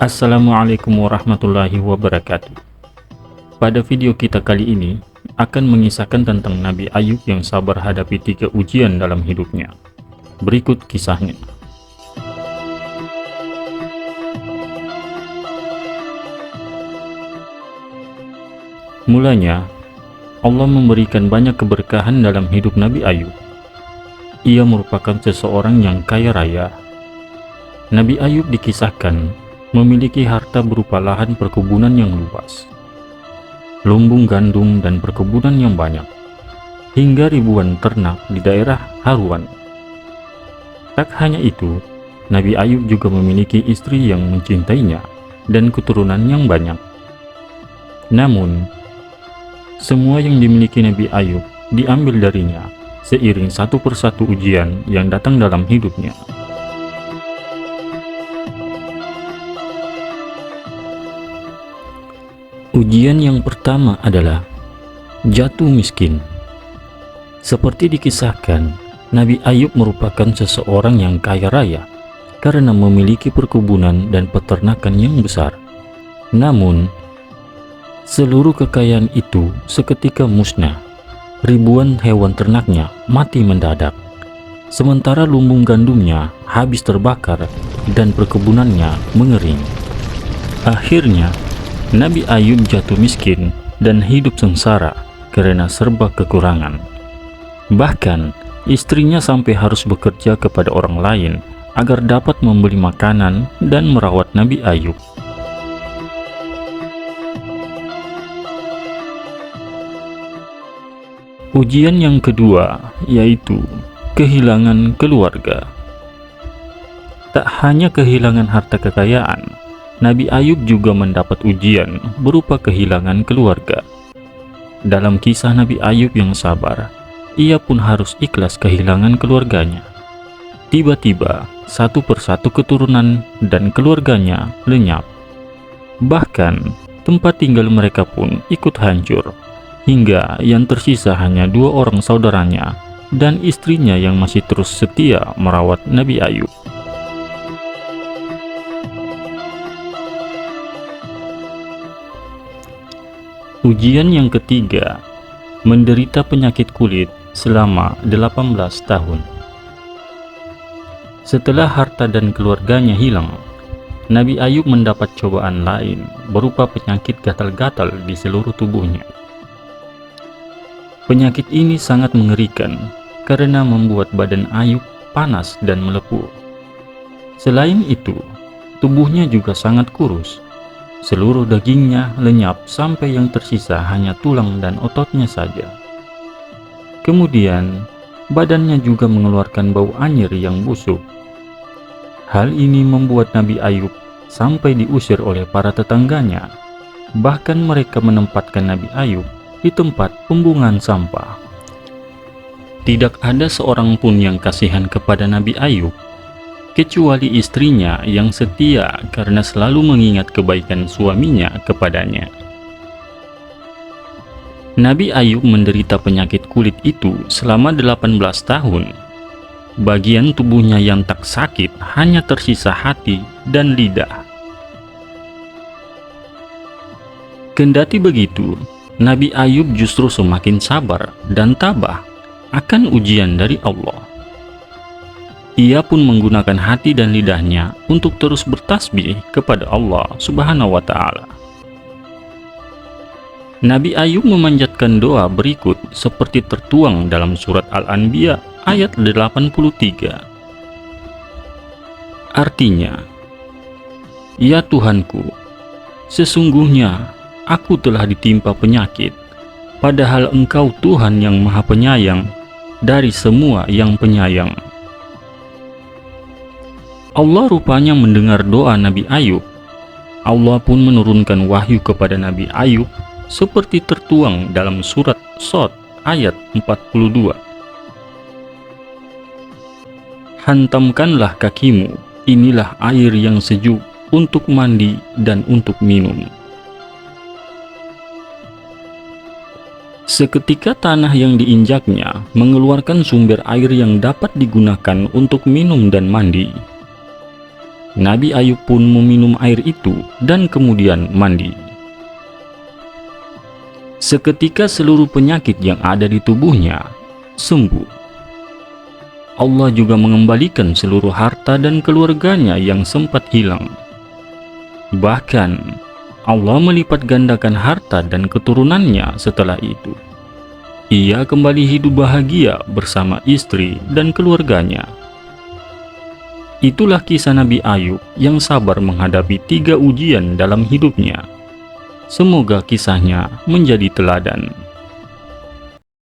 Assalamualaikum warahmatullahi wabarakatuh. Pada video kita kali ini akan mengisahkan tentang Nabi Ayub yang sabar hadapi 3 ujian dalam hidupnya. Berikut kisahnya. Mulanya, Allah memberikan banyak keberkahan dalam hidup Nabi Ayub. Ia merupakan seseorang yang kaya raya. Nabi Ayub dikisahkan memiliki harta berupa lahan perkebunan yang luas, lumbung gandum dan perkebunan yang banyak, hingga ribuan ternak di daerah Haruan. Tak hanya itu, Nabi Ayub juga memiliki istri yang mencintainya dan keturunan yang banyak. Namun, semua yang dimiliki Nabi Ayub diambil darinya seiring satu persatu ujian yang datang dalam hidupnya. Ujian yang pertama adalah jatuh miskin. Seperti dikisahkan, Nabi Ayub merupakan seseorang yang kaya raya karena memiliki perkebunan dan peternakan yang besar. Namun, seluruh kekayaan itu seketika musnah. Ribuan hewan ternaknya mati mendadak. Sementara lumbung gandumnya habis terbakar dan perkebunannya mengering. Akhirnya, Nabi Ayub jatuh miskin dan hidup sengsara karena serba kekurangan. Bahkan, istrinya sampai harus bekerja kepada orang lain agar dapat membeli makanan dan merawat Nabi Ayub. Ujian yang kedua yaitu kehilangan keluarga. Tak hanya kehilangan harta kekayaan, Nabi Ayub juga mendapat ujian berupa kehilangan keluarga. Dalam kisah Nabi Ayub yang sabar, ia pun harus ikhlas kehilangan keluarganya. Tiba-tiba, satu persatu keturunan dan keluarganya lenyap. Bahkan, tempat tinggal mereka pun ikut hancur, hingga yang tersisa hanya 2 orang saudaranya dan istrinya yang masih terus setia merawat Nabi Ayub. Ujian yang ketiga, menderita penyakit kulit selama 18 tahun. Setelah harta dan keluarganya hilang, Nabi Ayub mendapat cobaan lain berupa penyakit gatal-gatal di seluruh tubuhnya. Penyakit ini sangat mengerikan karena membuat badan Ayub panas dan melepuh. Selain itu, tubuhnya juga sangat kurus. Seluruh dagingnya lenyap sampai yang tersisa hanya tulang dan ototnya saja. Kemudian, badannya juga mengeluarkan bau anyir yang busuk. Hal ini membuat Nabi Ayub sampai diusir oleh para tetangganya. Bahkan mereka menempatkan Nabi Ayub di tempat pembuangan sampah. Tidak ada seorang pun yang kasihan kepada Nabi Ayub, kecuali istrinya yang setia karena selalu mengingat kebaikan suaminya kepadanya. Nabi Ayub menderita penyakit kulit itu selama 18 tahun. Bagian tubuhnya yang tak sakit hanya tersisa hati dan lidah. Kendati begitu, Nabi Ayub justru semakin sabar dan tabah akan ujian dari Allah. Ia pun menggunakan hati dan lidahnya untuk terus bertasbih kepada Allah Subhanahu wa Ta'ala. Nabi Ayub memanjatkan doa berikut seperti tertuang dalam surat Al-Anbiya ayat 83. Artinya, "Ya Tuhanku, sesungguhnya aku telah ditimpa penyakit, padahal Engkau Tuhan yang Maha Penyayang dari semua yang penyayang." Allah rupanya mendengar doa Nabi Ayub. Allah pun menurunkan wahyu kepada Nabi Ayub seperti tertuang dalam surat Shad ayat 42. "Hantamkanlah kakimu, inilah air yang sejuk untuk mandi dan untuk minum." Seketika tanah yang diinjaknya mengeluarkan sumber air yang dapat digunakan untuk minum dan mandi. Nabi Ayub pun meminum air itu dan kemudian mandi. Seketika seluruh penyakit yang ada di tubuhnya sembuh. Allah juga mengembalikan seluruh harta dan keluarganya yang sempat hilang. Bahkan, Allah melipat gandakan harta dan keturunannya setelah itu. Ia kembali hidup bahagia bersama istri dan keluarganya. Itulah kisah Nabi Ayub yang sabar menghadapi 3 ujian dalam hidupnya. Semoga kisahnya menjadi teladan